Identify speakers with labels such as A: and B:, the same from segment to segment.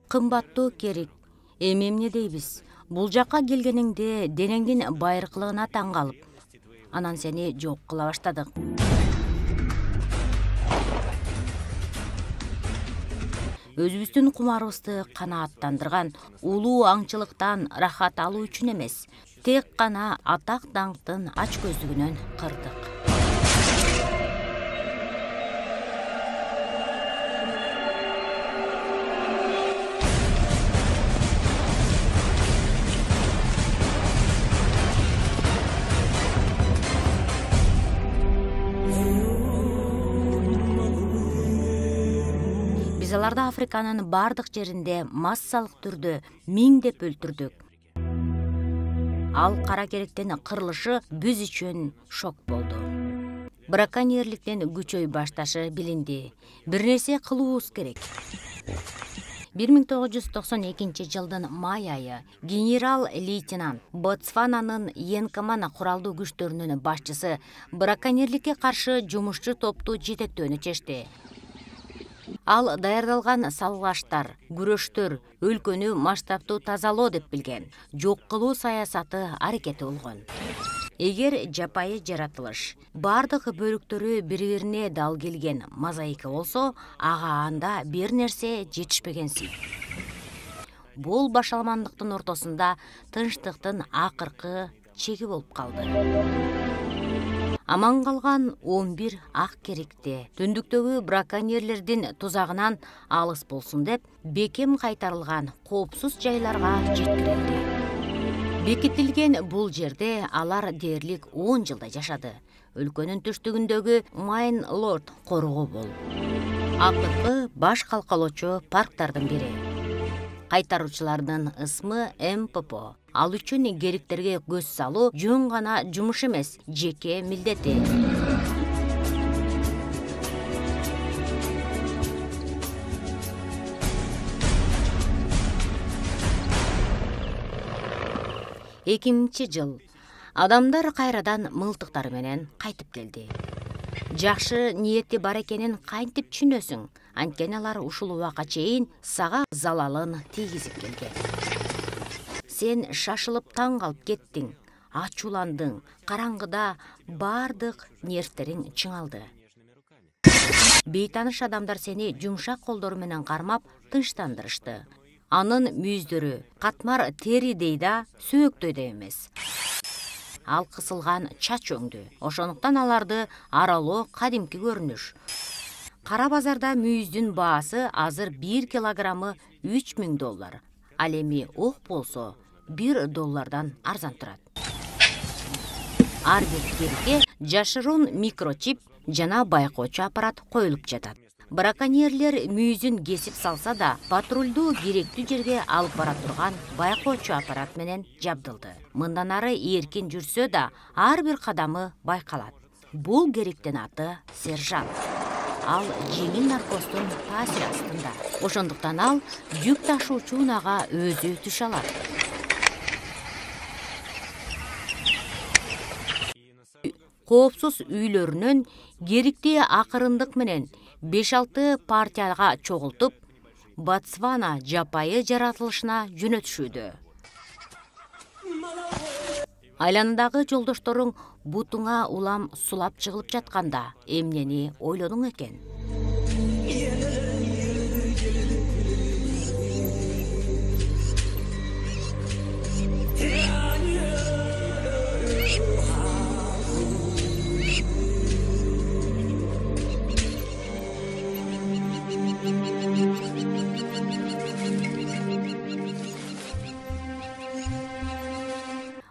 A: Кымбаттуу Керик, эми эмне дейбиз? Бул жакка келгениңде денеңдин байыркылыгына таң калып, анан сени жок кыла баштадык. Өзүбүздүн кумарыбызды канааттандырган улуу аңчылыктан рахат алуу үчүн эмес, тек гана атак даңктын ач көздүгүнөн кырдык. Биз аларды Африканын бардык жеринде массалык түрдө миңдеп өлтүрдүк. Ал кара керектен кырылышы биз үчүн шок болду. Браконьерликтен күчөй башташы билинди. Бир нерсе кылуубуз керек. 1992 жылдын май айы генерал-лейтенант Ботсвананын Енкамана куралдуу күчтөрүнүн башчысы браконьерликке каршы жумушчу топту жетектөөнү чечти. Ал даярдалган салгылаштар, күрөштөр өлкөнү масштабтуу тазалоо деп билген, жок кылуу саясаты аракети болгон. Эгер жапайы жаратылыш бардык бөлүктөрү бири-бирине дал келген мозаика болсо, ага анда бир нерсе жетишпегенсип. Бул башаламандыктын ортосунда тынчтыктын акыркы чеги болуп калды. Аман калган 11 ак керикте түндүктөгү браконьерлердин тузагынан алыс болсун деп бекем кайтарылган коопсуз жайларга жеткирилди. Бекитилген бул жерде алар дээрлик 10 жылда жашады. Өлкөнүн түштүгүндөгү Майн-Лорд коргоо болуп. Акыркы баш калкалоочу парктардын бири. Кайтаруучулардын ысмы МПП. Ал үчүн кериктерге көз салуу жөн гана жумуш эмес, жеке милдети. Экинчи жыл адамдар кайрадан мылтыктары менен кайтып келди. Жакшы ниети бар экенин кантип түшүнөсүң? Анткени алар ушул убакка чейин сага залалын тийгизип келген. Сен шашылып таң калып кеттиң, ачууландың, караңгыда бардык нервтериң чыңалды. Бейтаныш адамдар сени жумшак колдору менен кармап тынчтандырышты. Анын мүйүздөрү катмар теридей да, сөөктөй да эмес. Ал кысылган чач өңдү. Ошондуктан аларды аралоо кадимки көрүнүш. Кара базарда мүйүздүн баасы азыр 1 килограммы $3000. Ал эми ок болсо $1 арзан турат. Ар бир керикке жашыруун микрочип жана байкоочу аппарат коюлуп жатат. Браконьерлер мүйүзүн кесип салса да, патрулду керектүү жерге алып бара турган байкоочу аппарат менен жабдылды. Мындан ары эркин жүрсө да, ар бир кадамы байкалат. Бул кериктин аты сержант. Ал жеңил наркостун таасири астында. Ошондуктан ал жүк ташуучу унаага өзү түшө алат. Коопсуз үйлөрүнөн керикти акырындык менен 5-6 партияга чогултуп, Ботсвана жапайы жаратылышына жөнөтүшүүдө. Айланадагы жолдошторуң бутуңа улам сулап жыгылып жатканда эмнени ойлодуң экен?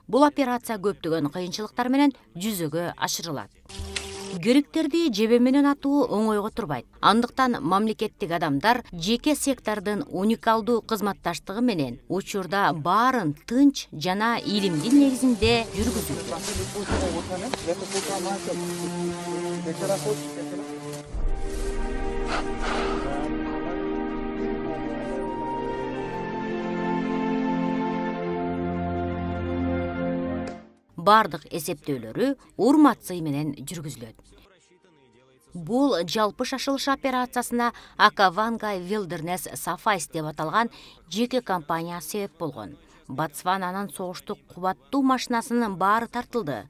A: Бул операция көптөгөн кыйынчылыктар менен жүзөгө ашырылат. Кериктерди жебе менен атуу оңойго турбайт. Андыктан мамлекеттик адамдар жеке сектордун уникалдуу кызматташтыгы менен учурда баарын тынч жана илимдин негизинде жүргүзүүдө. Бардык эсептөөлөрү урмат сый менен жүргүзүлөт. Бул жалпы шашылыш операциясына Акаванга Wilderness Safari деп аталган жеке компания себеп болгон. Ботсвананын согуштук кубаттуу машинасынын баары тартылды.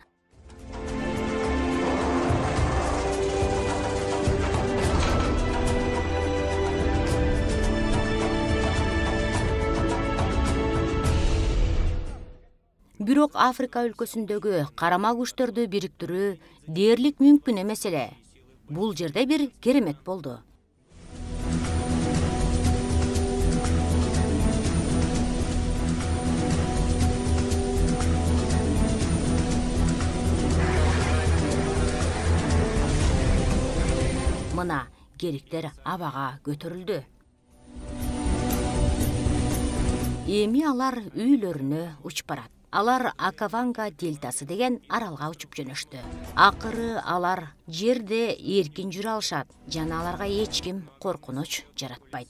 A: Бирок Африка өлкөсүндөгү карама күчтөрдү бириктирүү дээрлик мүмкүн эмес эле. Бул жерде бир керемет болду. Мына кериктер абага көтөрүлдү. Эми алар үйлөрүнө учуп барат. Алар Акаванга дельтасы деген аралга учуп жөнөштү. Акыры алар жерде эркин жүрө алышат жана аларга эч ким коркунуч жаратпайт.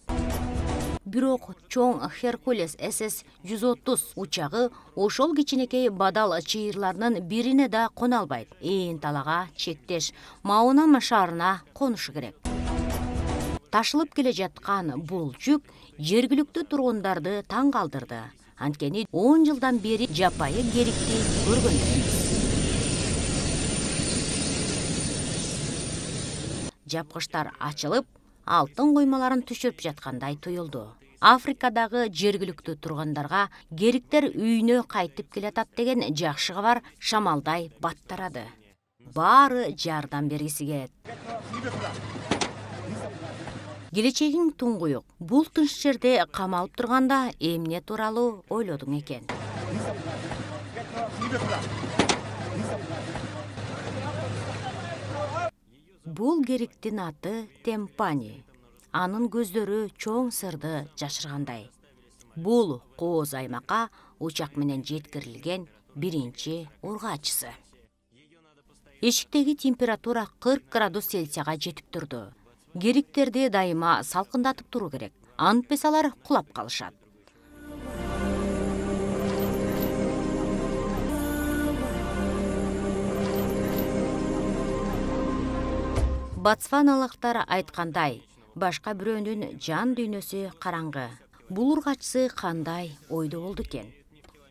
A: Бирок чоң Hercules SS-130 учагы ошол кичинекей бадал чыйырларынын бирине да кона албайт. Ээн талага чектеш Маунама шаарына конушу керек. Ташылып келе жаткан бул жүк жергиликтүү тургундарды таң калтырды. Анткени 10 жылдан бери жапайы керикти көргөндөр эмес. Жапкычтар ачылып, алтын коймаларын түшүрүп жаткандай туюлду. Африкадагы жергиликтүү тургундарга кериктер үйүнө кайтып келатат деген жакшы кабар шамалдай баттарады. Баары жардам бергиси келет. Келечегиң туңгуюк. Бул тынч жерде камалып турганда эмне тууралуу ойлодуң экен? Бул кериктин аты Темпани. Анын көздөрү чоң сырды жашыргандай. Бул кооз аймакка учак менен жеткирилген биринчи ургаачысы. Эшиктеги температура 40 градус Цельсияга жетип турду. Кериктерди дайыма салкындатып туруу керек. Антпес алар кулап калышат. Ботсваналыктар айткандай, башка бирөөнүн жан дүйнөсү караңгы. Бул ургачысы кандай ойдо болду экен?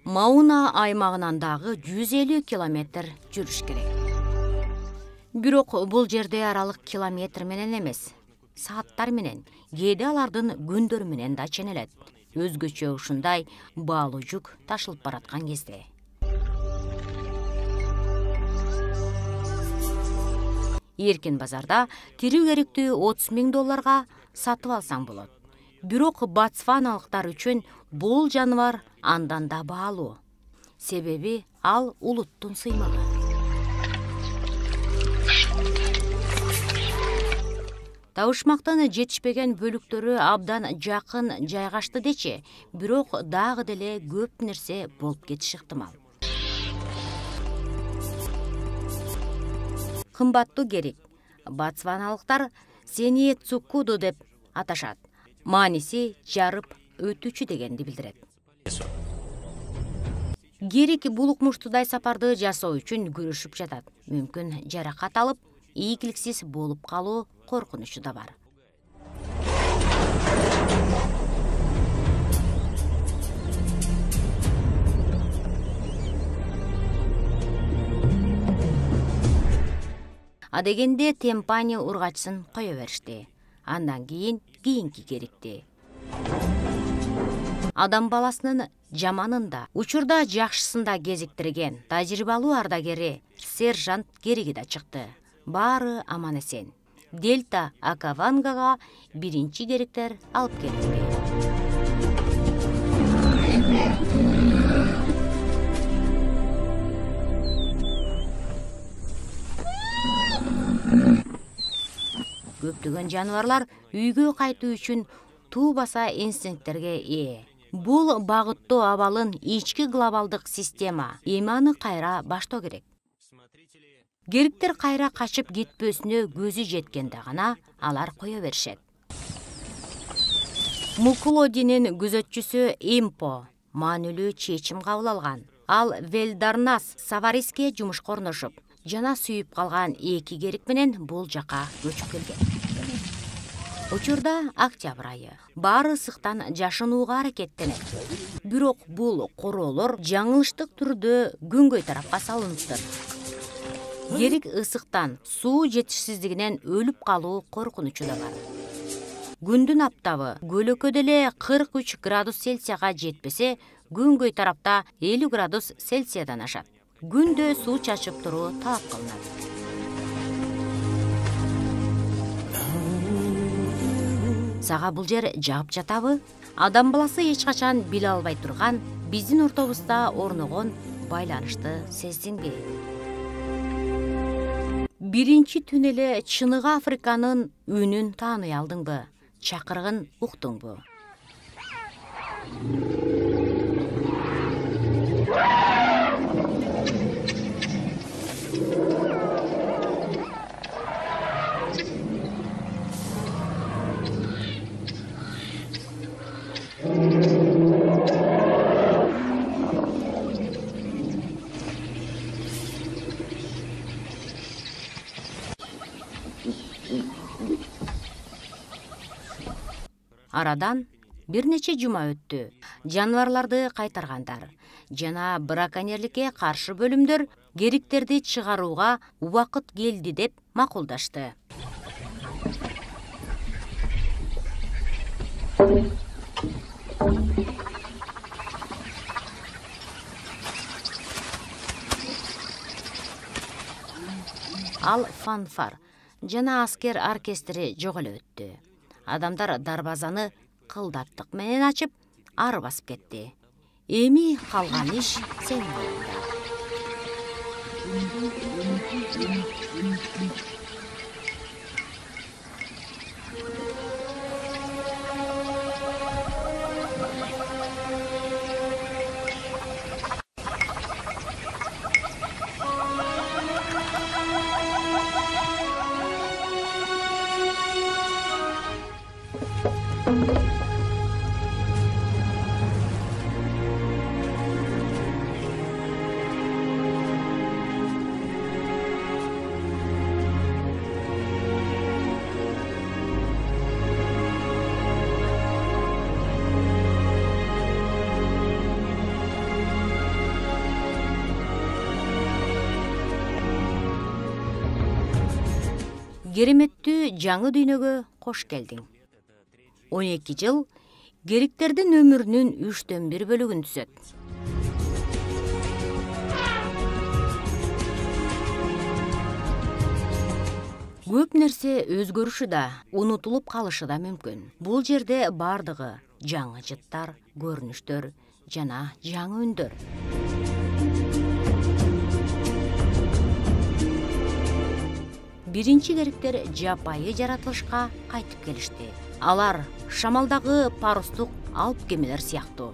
A: Мауна аймагынан дагы 150 километр жүрүш керек. Бирок бул жерде аралык километр менен эмес, сааттар менен, кээде алардын күндөр менен да ченелет. Өзгөчө ушундай баалуу жүк ташылып бараткан кезде. Эркин базарда тирүү кериктүү $30,000 сатып алсаң болот. Бирок ботсваналыктар үчүн бул жаныбар андан да баалуу. Себеби ал улуттун сыймагы. Табышмактын жетишпеген бөлүктөрү абдан жакын жайгашты дечи, бирок дагы деле көп нерсе болуп кетиши ыктымал. Кымбаттуу керик. Ботсваналыктар сени цукуду деп аташат. Мааниси жарып өтүүчү дегенди билдирет. Керик бул укмуштуудай сапарды жасоо үчүн күрөшүп жатат. Мүмкүн жаракат алып, ийгиликсиз болуп калуу коркунучу да бар. Адегенде Темпани ургачысын кое беришти. Андан кийинки керикти. Адам баласынын жаманында, учурда жакшысында кезиктирген тажрыйбалуу ардагери сержант кериги да чыкты. Баары аман эсен. Дельта Акавангага биринчи кериктер алып келинди. Көптөгөн жаныбарлар үйгө кайтуу үчүн туу баса инстинкттерге ээ. Бул багыттоо абалын ички глобалдык система. Эми аны кайра баштоо керек. Кериктер кайра качып кетпөсүнө көзү жеткенде гана алар кое беришет. Мукулодинин күзөтчүсү Импо маанилүү чечим кабыл алган. Ал Велдарнас Савариске жумушка орношуп, жана сүйүп калган 2 керик менен бул жака көчүп келген. Учурда октябрь айы. Баары ысыктан жашынууга аракеттенет. Бирок бул короолор жаңылыштык түрдө күнгөй тарапка салыныптыр. Керик ысыктан, суу жетишсиздигинен өлүп калуу коркунучу да бар. Күндүн аптабы көлөкөдө эле 43 градус Цельсияга жетпесе, күнгөй тарапта 50 градус Цельсиядан ашат. Күндө суу чачып туруу талап кылынат. Сага бул жер жагып жатабы? Адам баласы эч качан биле албай турган биздин ортобузда орногон байланышты сездиңби? Биринчи түн эле чыныгы Африканын үнүн тааный алдыңбы? Чакырыгын уктуңбу? Арадан бир нече жума өттү. Жаныбарларды кайтаргандар жана браконьерликке каршы бөлүмдөр кериктерди чыгарууга убакыт келди деп макулдашты. Ал фанфар жана аскер оркестри жок эле өттү. Адамдар дарбазаны кылдаттык менен ачып, ары басып кетти. Эми калган иш сен колуңда. Кереметтүү жаңы дүйнөгө кош келдиң. 12 жыл кериктердин өмүрүнүн 1/3 бөлүгүн түзөт. Көп нерсе өзгөрүшү да, унутулуп калышы да мүмкүн. Бул жерде бардыгы жаңы жыттар, көрүнүштөр жана жаңы үндөр. Биринчи кериктер жапайы жаратылышка кайтып келишти. Алар шамалдагы парустук алып кемелер сыяктуу.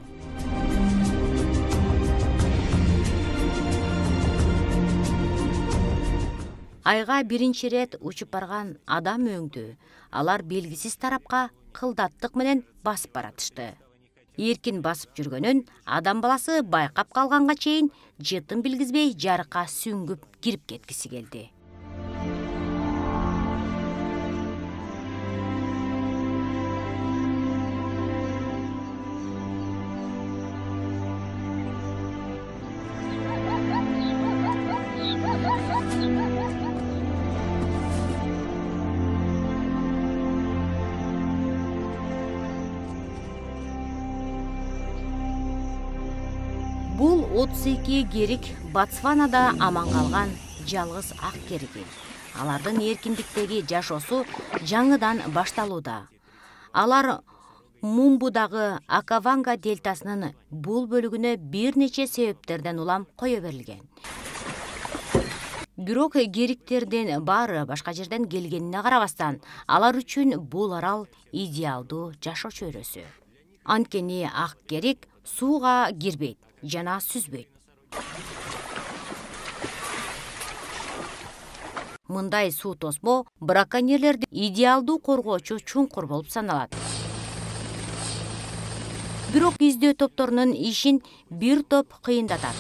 A: Айга биринчи рет учуп барган адам өңдү. Алар белгисиз тарапка кылдаттык менен басып баратышты. Эркин басып жүргөнүн адам баласы байкап калганга чейин жытын билгизбей жарыкка сүңгүп кирип кеткиси келди. Бул 32 керик Ботсванада аман калган жалгыз ак кериги. Алардын эркиндиктеги жашоосу жаңыдан башталууда. Алар Мумбудагы Акаванга дельтасынын бул бөлүгүнө бир нече себептерден улам кое берилген. Бирок кериктердин баары башка жерден келгенине карабастан, алар үчүн бул арал идеалдуу жашоо чөйрөсү. Анткени ак керик сууга кирбейт жана сүзбөйт. Мындай суу тосмо браконьерлерди идеалдуу коргоочу чуңкур болуп саналат. Бирок издөө топторунун ишин бир топ кыйындатат.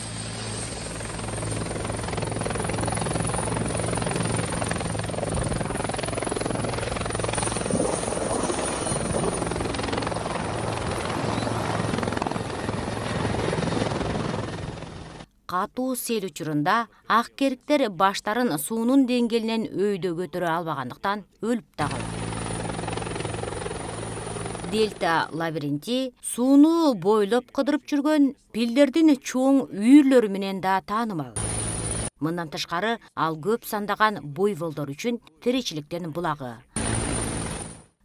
A: катуу сел учурунда ак кериктер баштарын суунун деңгээлинен өйдө көтөрө албагандыктан өлүп да калат. Дельта лабиринти сууну бойлоп кыдырып жүргөн пилдердин чоң үйүрлөрү менен да таанымал. Мындан тышкары ал көп сандаган буйволдор үчүн тиричиликтин булагы.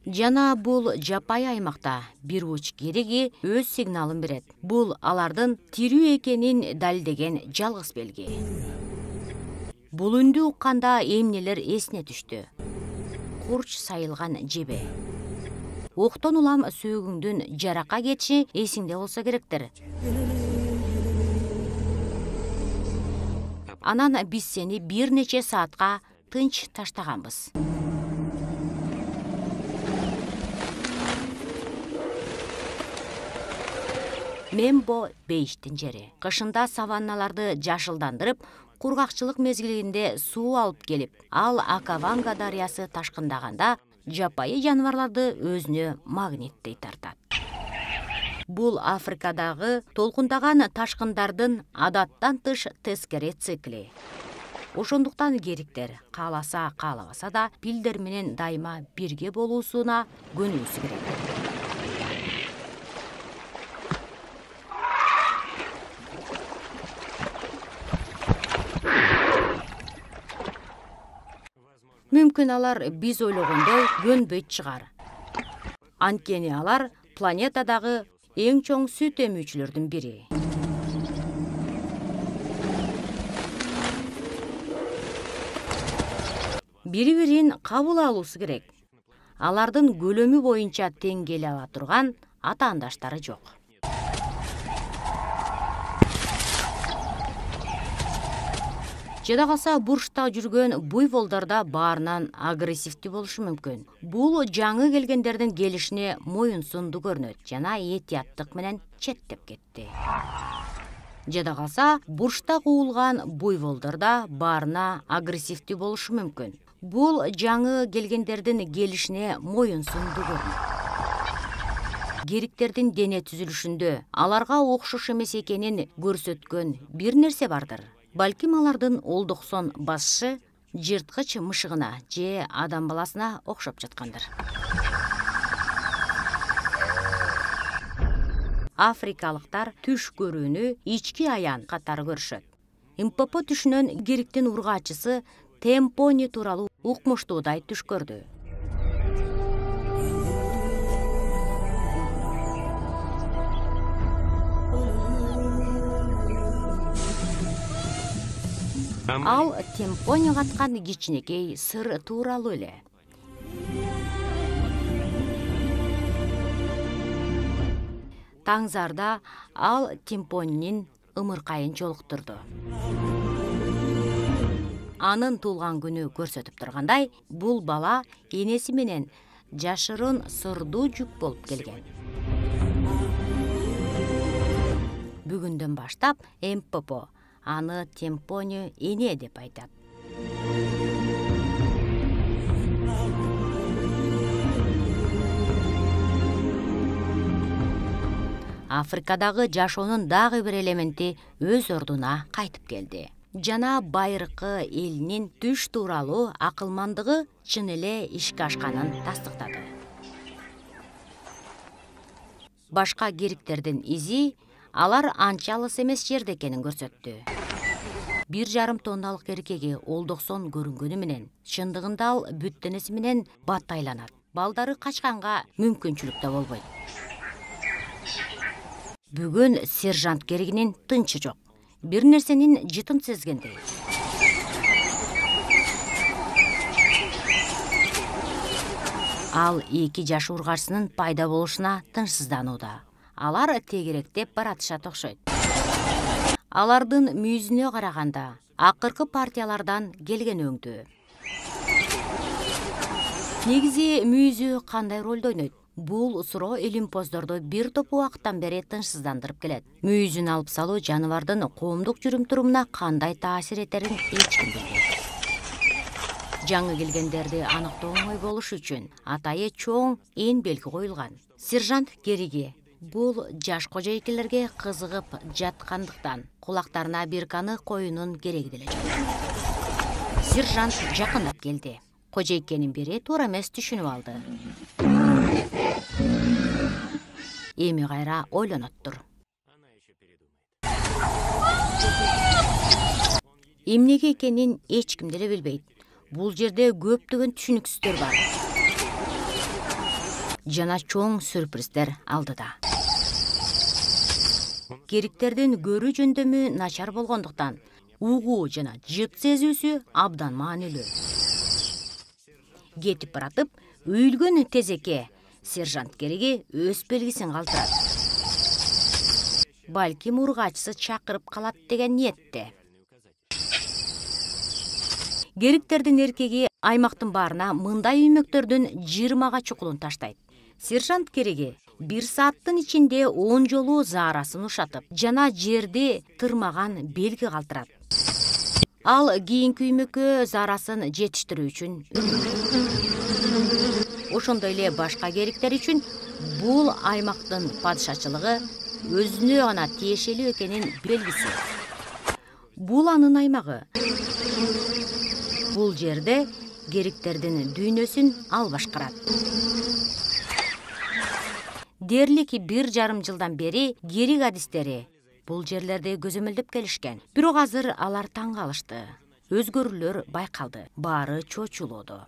A: Жана бул жапайы аймакта бир уч кериги өз сигналын берет. Бул алардын тирүү экенин далилдеген жалгыз белги. Бул үндү укканда эмнелер эсине түштү? Курч сайылган жебе. Октон улам сөөгүңдүн жаракка кетиши эсиңде болсо керектир. Анан биз сени бир нече саатка тынч таштаганбыз. Мембо бейиштин жери. Кышында саванналарды жашылдандырып, кургакчылык мезгилинде суу алып келип, ал Акаванга дарыясы ташкындаганда жапайы жаныбарларды өзүнө магниттей тартат. Бул Африкадагы толкундаган ташкындардын адаттан тыш тескери цикли. Ошондуктан кериктер кааласа каалабаса да пилдер менен дайыма бирге болуусуна көнүүсү керек. Мүмкүн алар биз ойлогондой көнбөйт чыгар. Анткени алар планетадагы эң чоң сүт эмүүчүлөрдүн бири. Бири-бирин кабыл алуусу керек. Алардын көлөмү боюнча тең келе ала турган атаандаштары жок. Жада калса бурчта жүргөн буйволдорда баарынан агрессивдүү болушу мүмкүн. Бул жаңы келгендердин келишине моюнсундуу көрүнөт жана этияттык менен четтеп кетти. Жада калса бурчта куулган буйволдорда баарына агрессивдүү болушу мүмкүн. Бул жаңы келгендердин келишине моюнсундуу көрүнөт. Кериктердин дене түзүлүшүндө аларга окшош эмес экенин көрсөткөн бир нерсе бардыр. Балким алардын олдоксон басышы жырткыч мышыгына же адам баласына окшоп жаткандыр. Африкалыктар түш көрүүнү ички аян катары көрүшөт. Импопо түшүнөн кериктин ургаачысы Темпони тууралуу укмуштуудай түш көрдү. Ал Темпони каткан кичинекей сыр тууралуу эле. Таңзарда ал Темпонинин ымыркайын жолуктурду. Анын туулган күнү көрсөтүп тургандай, бул бала энеси менен жашырын сырдуу жүк болуп келген. Бүгүндөн баштап Импопо аны Темпони эне деп айтат. Африкадагы жашоонун дагы бир элементи өз ордуна кайтып келди. Жана байыркы элинин түш тууралуу акылмандыгы чын эле ишке ашканын тастыктады. Башка кериктердин изи алар анча алыс эмес жерде экенин көрсөттү. 1,5 тонналык эркеги олдоксон көрүнгөнү менен чындыгында ал бүт денеси менен баттайланат. Балдары качканга мүмкүнчүлүк да болбойт. Бүгүн сержант керигинин тынчы жок. Бир нерсенин жытын сезгендей. Ал 2 жаш ургачсынын пайда болушуна тынчсызданууда. Алар тегеректеп баратышат окшойт. Алардын мүйүзүнө караганда акыркы партиялардан келген өңдүү. Негизи мүйүзү кандай ролду ойнойт? Бул суроо илимпоздорду бир топ убакыттан бери тынчсыздандырып келет. Мүйүзүн алып салуу жаныбардын коомдук жүрүм-турумуна кандай таасир этерин эч ким билбейт. Жаңы келгендерди аныктоо оңой болуш үчүн атайы чоң эн белги коюлган. Сержант кериги Бул жаш кожойкелерге кызыгып жаткандыктан кулактарына бирканы коюунун кереги деле жок. Сержант жакындап келди. Кожойкенин бири туура эмес түшүнүп алды. Эми кайра ойлоноттур. Эмнеге экенин эч ким деле билбейт. Бул жерде көптөгөн түшүнүксүздөр бар. Жана чоң сюрприздер алдыда. Кериктердин көрүү жөндөмү начар болгондуктан угуу жана жыт сезүүсү абдан маанилүү. Кетип баратып, үйүлгөн тезекке сержант кереги өз белгисин калтырат. Балким ургачысы чакырып калат деген ниетте. Кериктердин эркеги аймактын баарына мындай үймөктөрдүн 20 чукулун таштайт. Сержант кереги 1 сааттын ичинде 10 жолу заарасын ушатып, жана жерди тырмаган белги калтырат. Ал кийинки үймөккө заарасын жетиштирүү үчүн ошондой эле башка кериктер үчүн бул аймактын падышачылыгы өзүнө гана тиешелүү экенин белгиси. Бул анын аймагы. Бул жерде кериктердин дүйнөсүн ал башкарат. Дерлик 1,5 жылдан бери керик адистери бул жерлерди көзөмөлдөп келишкен. Бирок азыр алар таң калышты. Өзгөрүүлөр байкалды. Баары чочулоодо.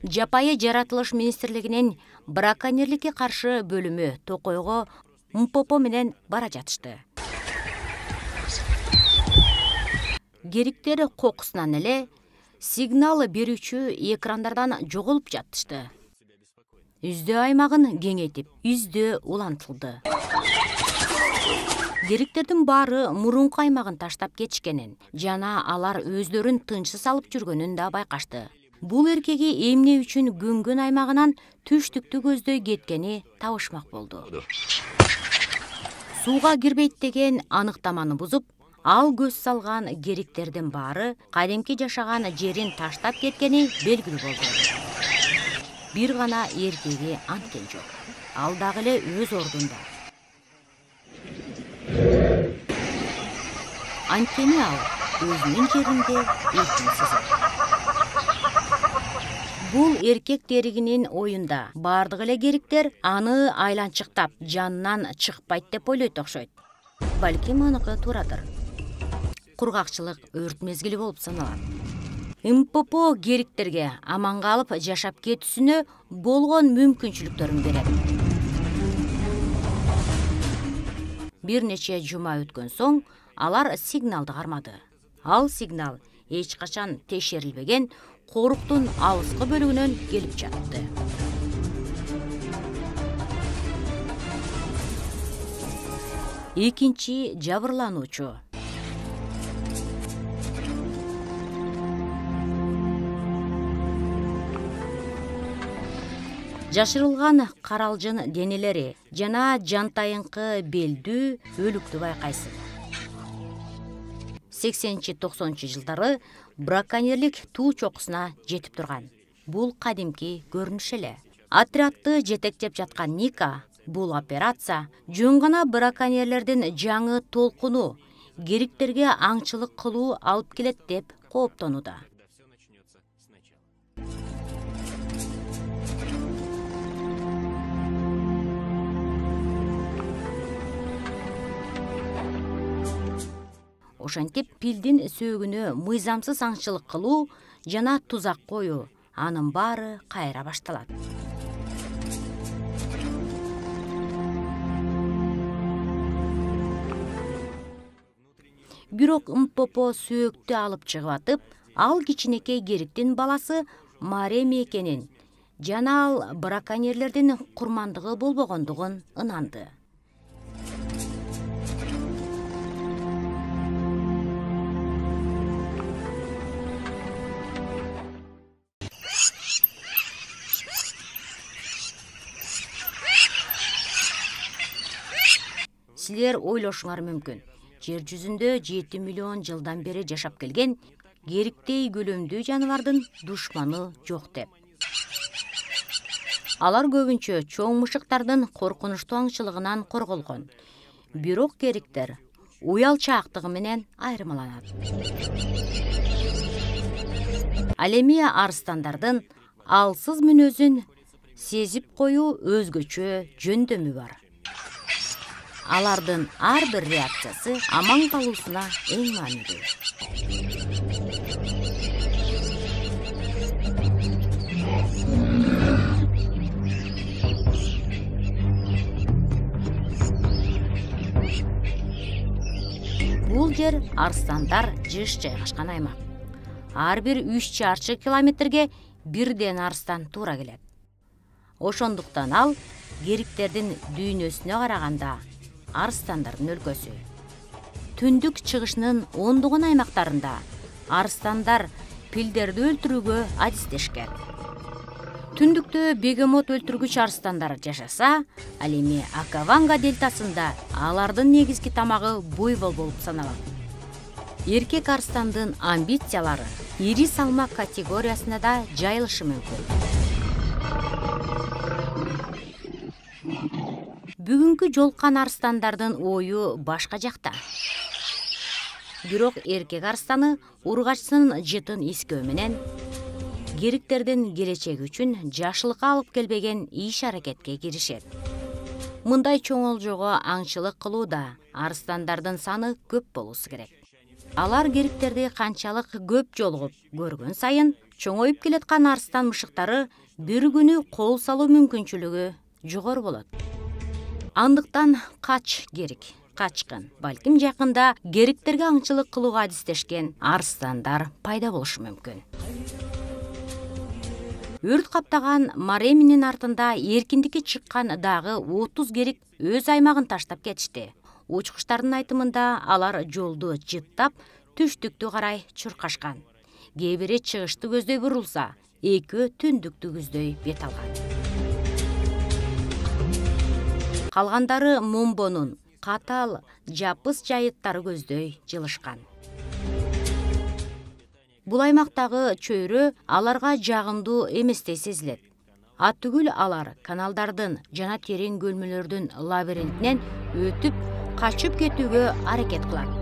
A: Жапайы жаратылыш министрлигинин браконьерликке каршы бөлүмү токойго МПП менен бара жатышты. Кериктер кокусунан эле сигнал берүүчү экрандардан жоголуп жатышты. Үздөө аймагын кеңейтип, үздөө улантылды. Кериктердин баары мурунку аймагын таштап кетишкенин жана алар өздөрүн тынчсыз алып жүргөнүн да байкашты. Бул эркеги эмне үчүн көнгөн аймагынан түштүктү көздөй кеткени табышмак болду. Сууга кирбейт деген аныктаманы бузуп, ал көз салган кериктердин баары кадимки жашаган жерин таштап кеткени белгилүү болду. Бир гана эркеги анткен жок. Ал дагы эле өз ордунда. Анткени ал өзүнүн жеринде эркинсиз. Бул эркек теригинин оюнда бардык эле кериктер аны айланчыктап жанынан чыкпайт деп ойлойт окшойт. Балким аныкы туурадыр. Кургакчылык өрт мезгили болуп саналат. МПП кериктерге аман калып жашап кетүүсүнө болгон мүмкүнчүлүктөрүн берет. Бир нече жума өткөн соң алар сигналды кармады. Ал сигнал эч качан текшерилбеген коруктун алыскы бөлүгүнөн келип жатты. Экинчи жабырлануучу. Жашырылган каралжын денелери жана жантайыңкы белдүү өлүктү байкайсың. 80-90 жылдары браконьерлик туу чокусуна жетип турган. Бул кадимки көрүнүш эле. Отрядты жетектеп жаткан Ника бул операция жөн гана браконьерлердин жаңы толкуну кериктерге аңчылык кылуу алып келет деп кооптонууда. Ошентип пилдин сөөгүнө мыйзамсыз аңчылык кылуу жана тузак коюу анын баары кайра башталат. Бирок МПП сөөктү алып чыгып атып, ал кичинекей кериктин баласы Мареми экенин жана ал браконьерлердин курмандыгы болбогондугун ынанды. Силер ойлошуңар мүмкүн. Жер жүзүндө 7 миллион жылдан бери жашап келген кериктей көлөмдүү жаныбардын душманы жок деп. Алар көбүнчө чоң мышыктардын коркунучтуу аңчылыгынан корголгон. Бирок кериктер уялчаактыгы менен айырмаланат. Ал эми арстандардын алсыз мүнөзүн сезип коюу өзгөчө жөндөмү бар. Алардын ар бир реакциясы аман калуусуна эң маанилүү. Бул жер арстандар жыш жайгашкан аймак. Ар бир 3 чарчы километрге бирден арстан туура келет. Ошондуктан ал гериктердин дүйнөсүнө караганда арстандардын өлкөсү. Түндүк чыгышынын ондогон аймактарында арстандар пилдерди өлтүрүүгө адистешкен. Түндүктө бегемот өлтүргүч арстандар жашаса, ал эми Окаванга дельтасында алардын негизги тамагы буйвол болуп саналат. Эркек арстандын амбициялары ири салмак категориясына да жайылышы мүмкүн. Бүгүнкү жолкан арстандардын ою башка жакта. Бирок эркек арстаны ургачсынын жытын искөө менен гериктердин келечеги үчүн жашылыкка алып келбеген иш-аракетке киришет. Мындай чоң олжого аңчылык кылууда арстандардын саны көп болуусу керек. Алар гериктерди канчалык көп жолугуп көргөн сайын чоңоюп келаткан арстан мышыктары бир күнү кол салуу мүмкүнчүлүгү жогору болот. Андыктан кач герик, качкын, балким жакында гериктерге аңчылык кылууга адистешкен арстандар пайда болушу мүмкүн. Өрт каптаган Мареминин артында эркиндикке чыккан дагы 30 герик өз аймагын таштап кетишти. Учкучтардын айтымында алар жолду жыттап, түштүктү карай чуркашкан. Кээ бири чыгышты көздөй бурулса, экөө түндүктү көздөй бет алган. Калгандары Момбонун катал жапыс жайыттары көздөй жылышкан. Бул аймактагы чөйрө аларга жагымдуу эместей сезилет. Аттүгүл алар каналдардын жана терең көлмөлөрдүн лабиринтинен өтүп, качып кетүүгө аракет кылат.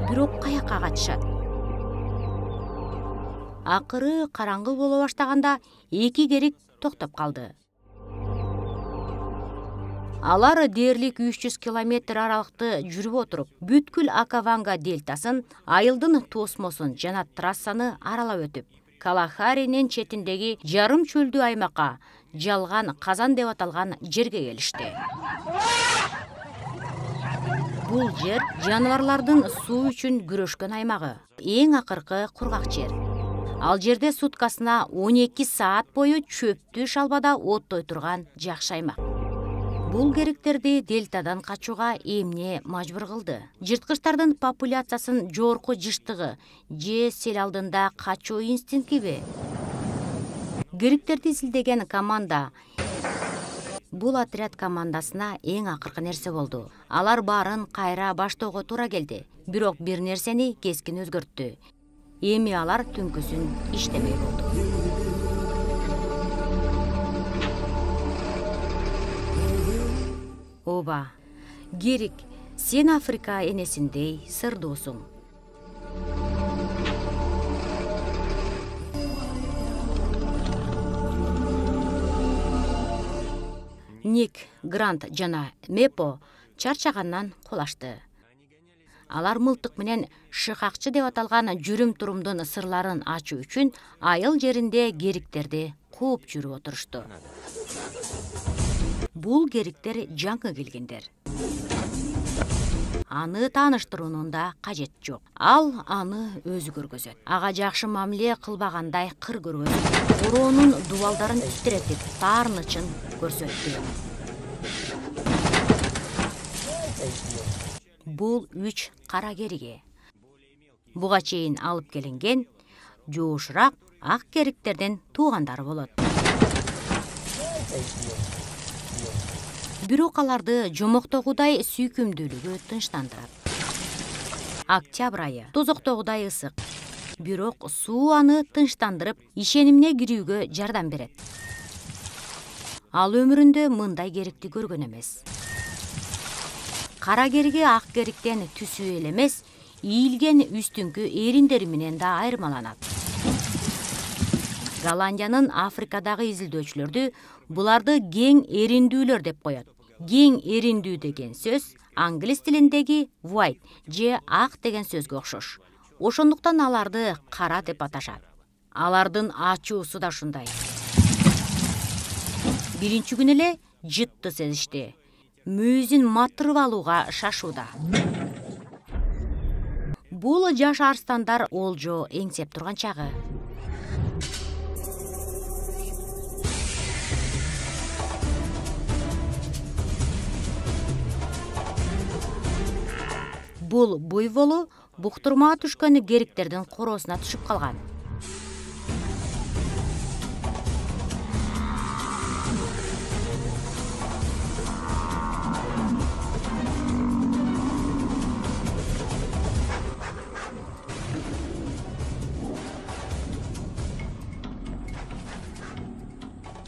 A: Бирок каяка качышат? Акыры караңгы боло баштаганда 2 герик токтоп калды. Алар дээрлик 300 километр аралыкты жүрүп отуруп, бүткүл Окаванга дельтасын, айылдын тосмосун жана трассаны аралап өтүп, Калахаринин четиндеги жарым чөлдүү аймакка, жалган казан деп аталган жерге келишти. Бул жер жаныбарлардын суу үчүн күрөшкөн аймагы, эң акыркы кургак жер. Ал жерде суткасына 12 саат бою чөптүү шалбада оттой турган жакшы аймак. Бул гериктерди дельтадан качууга эмне мажбур кылды? Жырткычтардын популяциясын жогорку жыштыгы же сел алдында качуу инстинктиби? Гериктерди изилдеген команда бул отряд командасына эң акыркы нерсе болду. Алар баарын кайра баштоого туура келди. Бирок бир нерсени кескин өзгөрттү. Эми алар түнкүсүн иштебей болду. Оба, герик, сен Африка энесиндей сырдуусуң. Ник, Грант жана Мепо чарчагандан кулашты. Алар мылтык менен шыкакчы деп аталган жүрүм-турумдун сырларын ачуу үчүн айыл жеринде гериктерди кууп жүрүп отурушту. Бул гериктер жаңы келгендер. Аны тааныштыруунун да кажет жок. Ал аны өзү көргөзөт. Ага жакшы мамиле кылбагандай кыр көргөзөт. Ороонун дубалдарын титиретип, таарынычын көрсөттү. Бул 3 кара кериге. Буга чейин алып келинген жоошураак ак кериктерден туугандары болот. Бирок аларды жомоктогудай сүйкүмдүүлүгү тынчтандырат. Октябрь айы тозоктогудай ысык. Бирок суу аны тынчтандырып, ишенимине кирүүгө жардам берет. Ал өмүрүндө мындай керикти көргөн эмес. Кара кериги ак кериктен түсү эле эмес, ийилген үстүңкү эриндери менен да айырмаланат. Голландиянын Африкадагы изилдөөчүлөрдү буларды кең эриндүүлөр деп коет. Кең эриндүү деген сөз англис тилиндеги white же ак деген сөзгө окшош. Ошондуктан аларды кара деп аташат. Алардын ачуусу да ушундай. Биринчи күнү эле жытты сезишти. Мүйүзүн матырып алууга шашууда. Бул жаш арстандар олжо эңсеп турган чагы. Бул буйволу буктурмага түшкөн кериктердин короосуна түшүп калган.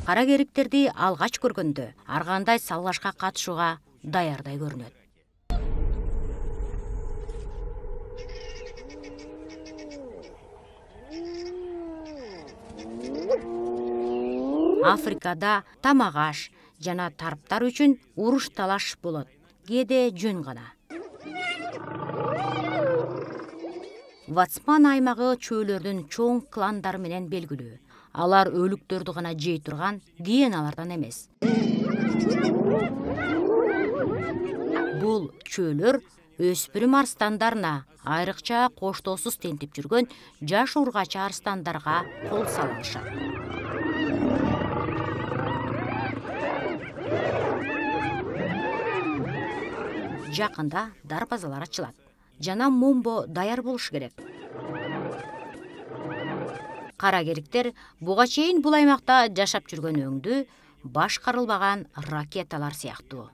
A: Кара кериктерди алгач көргөндө ар кандай салгашка катышууга даярдай көрүнөт. Африкада тамак аш жана тарптар үчүн уруш талаш болот. Кээде жөн гана. Ватсман аймагы чөөлөрдүн чоң кландары менен белгилүү. Алар өлүктөрдү гана жей турган гиеналардан эмес. Бул чөөлөр өспүрүм арстандарына, айрыкча коштоосуз тентип жүргөн жаш ургачы арстандарга кол салышат. Жакында дарбазалар ачылат. Жана момбо даяр болушу керек. Кара кериктер буга чейин бул аймакта жашап жүргөн өңдүү башкарылбаган ракеталар сыяктуу.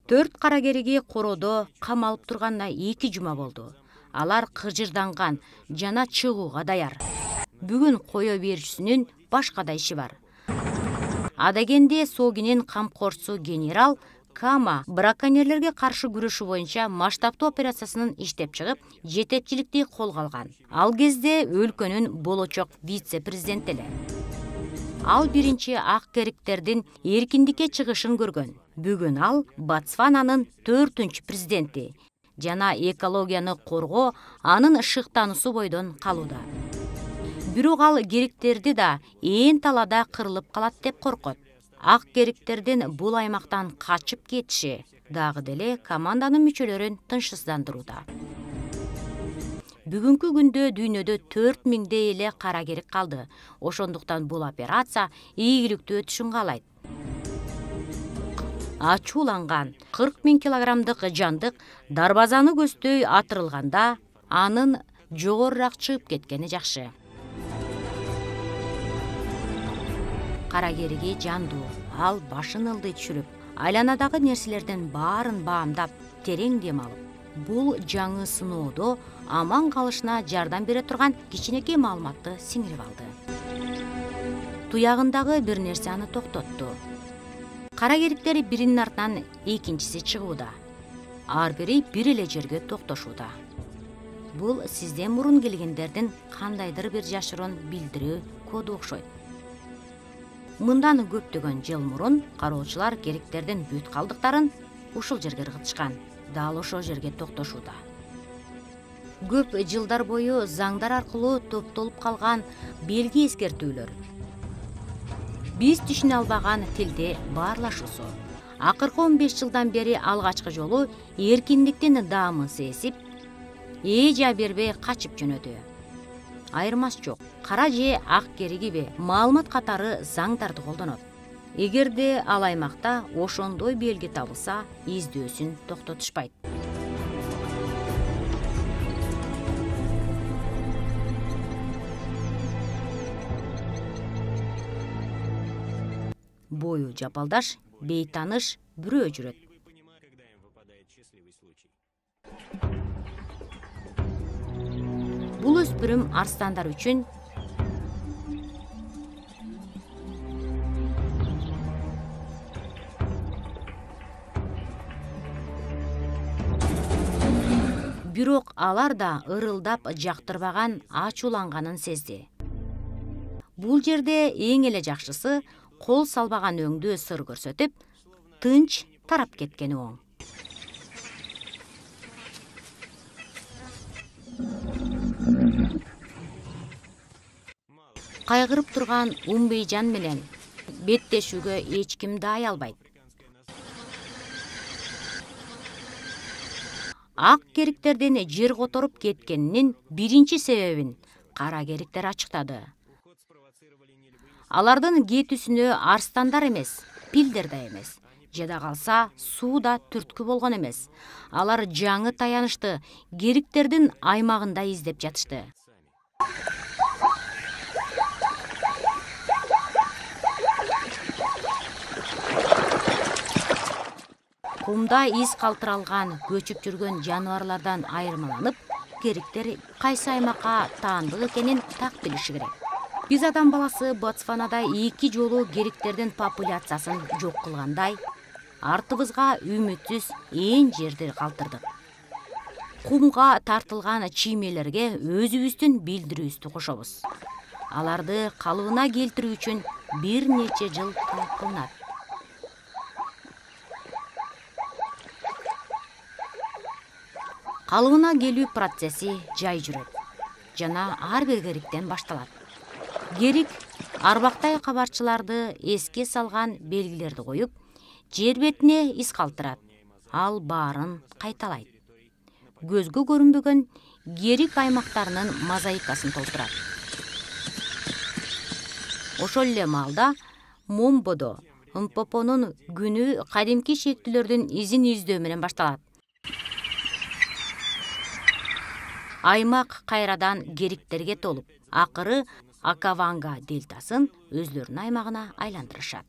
A: 4 кара кериги короодо камалып турганына 2 жума болду. Алар кыжырданган жана чыгууга даяр. Бүгүн кое берүүчүсүнүн башка да иши бар. Адегенде Согинин камкорчусу генерал Кама браконьерлерге каршы күрөшүү боюнча масштабтуу операциясынын иштеп чыгып, жетекчиликти колго алган. Ал кезде өлкөнүн болочок вице-президенти эле. Ал биринчи ак кериктердин эркиндикке чыгышын көргөн. Бүгүн ал Ботсвананын 4-үнчү президенти жана экологияны коргоо анын шыктануусу бойдон калууда. Бирок ал кериктерди да ээн талаада кырылып калат деп коркот. Ак кериктердин бул аймактан качып кетиши дагы деле команданын мүчөлөрүн тынчсыздандырууда. Бүгүнкү күндө дүйнөдө 4000 эле кара керик калды. Ошондуктан бул операция ийгиликтүү өтүшүн каалайт. Ачууланган 40 000 килограммдык жандык дарбазаны көздөй атырылганда анын жогорураак чыгып кеткени жакшы. Кара кериги жандуу, ал башын ылдый түшүрүп, айланадагы нерселердин баарын баамдап, терең дем алып, бул жаңы сыноодо аман калышына жардам бере турган кичинекей маалыматты сиңирип алды. Туягындагы бир нерсе аны токтотту. Кара кериктер биринин артынан экинчиси чыгууда. Ар бири бир эле жерге токтошууда. Бул сизден мурун келгендердин кандайдыр бир жашыруун билдирүү коду окшойт. Мындан көптөгөн жыл мурун кароочулар кериктердин бүт калдыктарын ушул жерге ыргытышкан. Дал ошол жерге токтошууда. Көп жылдар бою заңдар аркылуу топтолуп калган белги эскертүүлөр. Биз түшүнө албаган тилде баарлашуусу. Акыркы 15 жылдан бери алгачкы жолу эркиндиктин даамын сезип, эжа бербей качып жөнөдү. Айырмасы жок. Кара же ак керигиби маалымат катары заңдарды колдонот. Эгерде ал аймакта ошондой белги табылса, издөөсүн токтотушпайт. Бою жапалдаш, бейтаныш бирөө жүрөт. Бул өспүрүм арстандар үчүн Бирок алар да ырылдап жактырбаган, ачууланганын сезди. Бул жерде эң эле жакшысы кол салбаган өңдү сыр көрсөтүп, тынч тарап кеткени оң. Кайгырып турган Умбейжан менен беттешүүгө эч ким дай албайт. Ак кериктердин жер которуп кеткенинин биринчи себебин кара кериктер ачыктады. Алардын кетүүсүнө арстандар эмес, пилдер да эмес, жада калса сууда түрткү болгон эмес. Алар жаңы таянышты кериктердин аймагында издеп жатышты. Кумда из калтыралган, көчүп жүргөн жаныбарлардан айырмаланып, кериктер кайсы аймакка таандык экенин так билиши керек. Биз адам баласы Ботсванада 2 жолу кериктердин популяциясын жок кылгандай, артыбызга үмүтсүз ээн жерди калтырдык. Кумга тартылган чиймелерге өзүбүздүн билдирүүбүздү кошобуз. Аларды калыбына келтирүү үчүн бир нече жыл талкаланат. Калыбына келүү процесси жай жүрөт жана ар бир кериктен башталат. Керик арбактай кабарчыларды эске салган белгилерди коюп, жер бетине из калтырат. Ал баарын кайталайт. Көзгө көрүнбөгөн керик аймактарынын мозаикасын толтурат. Ошол эле маалда Момбодо Мпопонун күнү кадимки шектүүлөрдүн изин издөө менен башталат. Аймак кайрадан кериктерге толуп, акыры Акаванга дельтасын өзлөрүнүн аймагына айландырышат.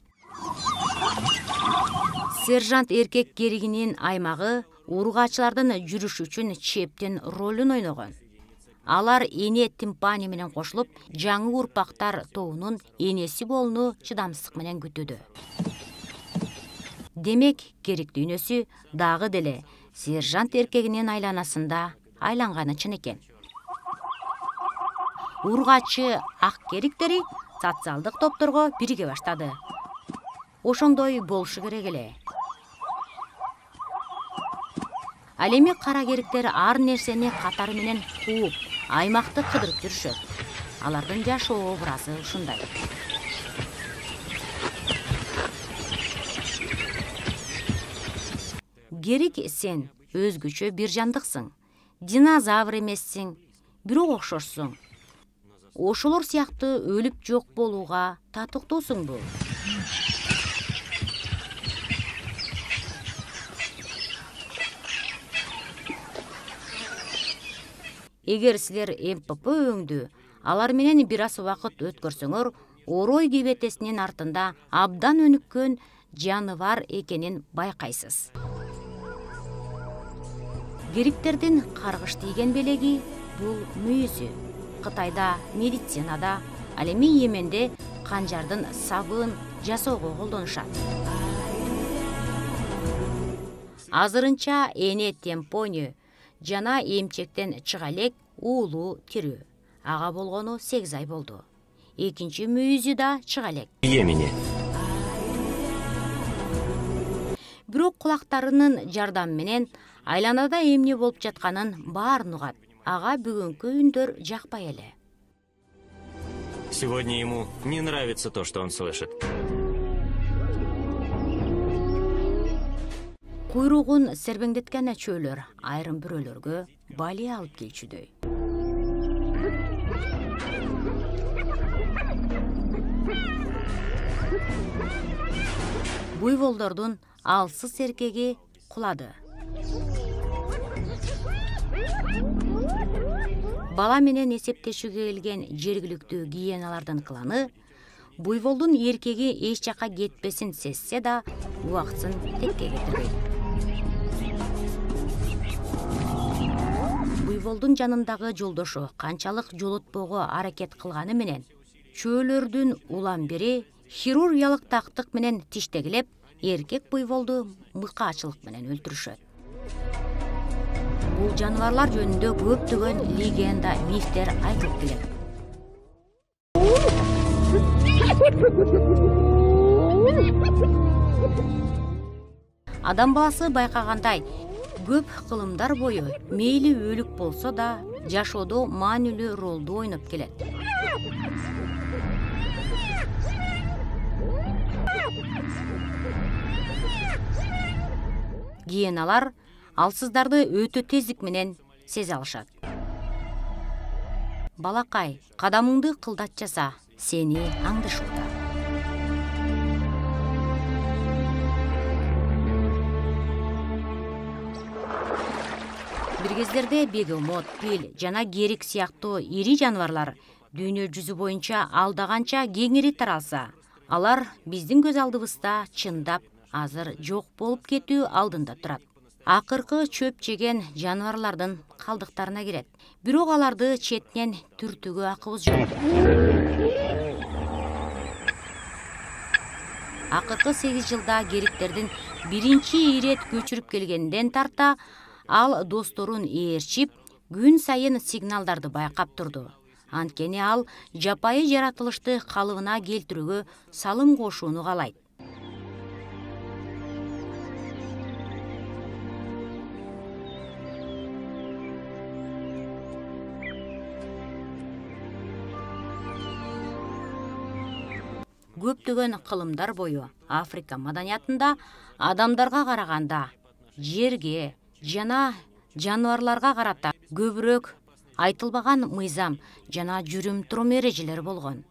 A: Сержант эркек керигинин аймагы ургаачылардын жүрүшү үчүн чептин ролун ойногон. Алар эне тимпани менен кошулуп, жаңы урпактар тобунун энеси болууну чыдамсыздык менен күтүүдө. Демек, керик дүйнөсү дагы деле сержант эркегинин айланасында айланганы чын экен. Ургаачы ак кериктери социалдык топторго бириге баштады. Ошондой болушу керек эле. Ал эми кара кериктер ар нерсени катары менен кууп, аймакты кыдырып жүрүшөт. Алардын жашоо образы ушундай. Керик сен өзгөчө бир жандыксың. Динозавр эмессиң, бирок окшошсуң. Ошолор сыяктуу өлүп жок болууга татыктуусуңбу? Эгер силер МПП өңдү, алар менен бир аз убакыт өткөрсөңөр, орой кебетесинин артында абдан өнүккөн жаныбар экенин байкайсыз. Кериктердин каргыш тийген белеги бул мүйүзү. Кытайда медицинада, ал эми Йеменде канжардын сабын жасоого колдонушат. Азырынча эне темпони жана эмчектен чыга элек уулу тирүү. Ага болгону 8 ай болду. Экинчи мүйүзү да чыга элек.
B: Йемене.
A: Бирок кулактарынын жардамы менен айланада эмне болуп жатканын баарын угат. Ага бүгүнкү үндөр жакпай эле.
B: Сегодня ему не нравится то, что он слышит.
A: Куйругун сербеңдеткен чөөлөр айрым бирөөлөргө бали алып келчүдөй. Буйволдордун алсыз эркеги кулады. Бала менен эсептешүүгө келген жергиликтүү гиеналардын кланы буйволдун эркеги эч жакка кетпесин сезсе да, убактысын текке кетирбейт. Буйволдун жанындагы жолдошу канчалык жолотпоого аракет кылганы менен чөөлөрдүн улам бири хирургиялык тактык менен тиштегилеп, эркек буйволду мыкаачылык менен өлтүрүшөт. Бул жаныбарлар жөнүндө көптөгөн легенда, мифтер айтылып келет. Адам баласы байкагандай, көп кылымдар бою мейли өлүк болсо да жашоодо маанилүү ролду ойноп келет. Гиеналар алсыздарды өтө тездик менен сезе алышат. Балакай, кадамыңды кылдат жаса, сени аңдышууда. Бир кездерде бегемот, пил жана керик сыяктуу ири жаныбарлар дүйнө жүзү боюнча алдаганча кеңири таралса, алар биздин көз алдыбызда чындап азыр жок болуп кетүү алдында турат. Акыркы чөп жеген жаныбарлардын калдыктарына кирет. Бирок аларды четинен түртүүгө акыбыз жок. Акыркы 8 жылда кериктердин биринчи ирет көчүрүп келгенден тарта ал досторун ээрчип, күн сайын сигналдарды байкап турду. Анткени ал жапайы жаратылышты калыбына келтирүүгө салым кошууну каалайт. Көптөгөн кылымдар бою Африка маданиятында адамдарга караганда жерге жана жаныбарларга карата көбүрөөк айтылбаган мыйзам жана жүрүм-турум эрежелер болгон.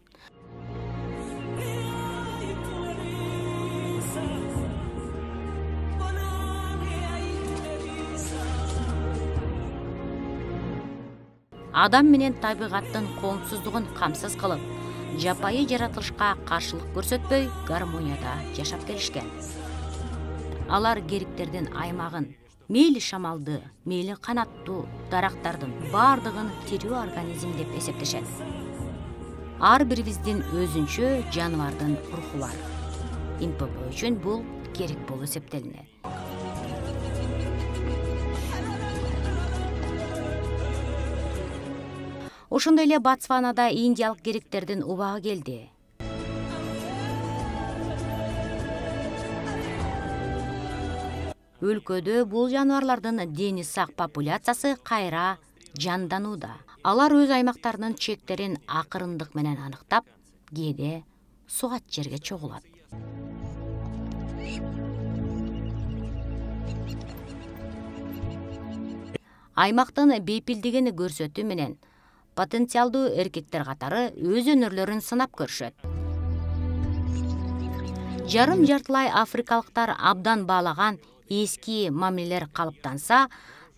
A: Адам менен табигаттын коомсуздугун камсыз кылып, жапайы жаратылышка каршылык көрсөтпөй гармонияда жашап келишкен. Алар кериктердин аймагын, мейли шамалды, мейли канаттуу дарактардын бардыгын тирүү организм деп эсептешет. Ар бирибиздин өзүнчө жаныбардын руху бар. МПП үчүн бул керик болуп эсептелинет. Ошондой эле Ботсванада индиялык кериктердин убагы келди. Өлкөдө бул жаныбарлардын дени сак популяциясы кайра жанданууда. Алар өз аймактарынын чектерин акырындык менен аныктап, кээде сугат жерге чогулат. Аймактын бейпилдигини көрсөтүү менен потенциалдуу эркектер катары өз өнөрлөрүн сынап көрүшөт. Жарым жартылай африкалыктар абдан баалаган эски мамилелер калыптанса,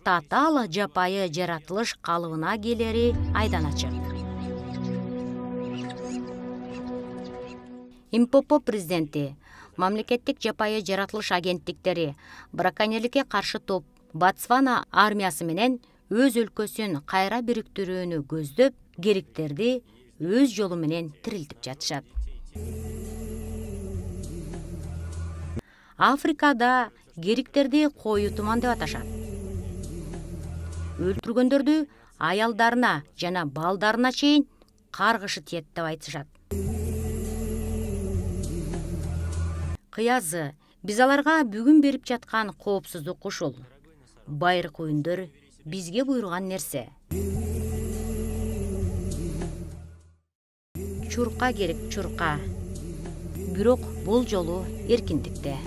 A: татаал жапайы жаратылыш калыбына келери айдан ачык. МПП президенти, мамлекеттик жапайы жаратылыш агенттиктери, браконьерликке каршы топ Ботсвана армиясы менен өз өлкөсүн кайра бириктирүүнү көздөп, кериктерди өз жолу менен тирилтип жатышат. Африкада кериктерди кою туман деп аташат. Өлтүргөндөрдү аялдарына жана балдарына чейин каргышы тиет деп айтышат. Кыязы, биз аларга бүгүн берип жаткан коопсуздук ушул. Байыркы күндөр бизге буйруган нерсе. Чурка керек, чурка. Бирок бул жолу эркиндикте.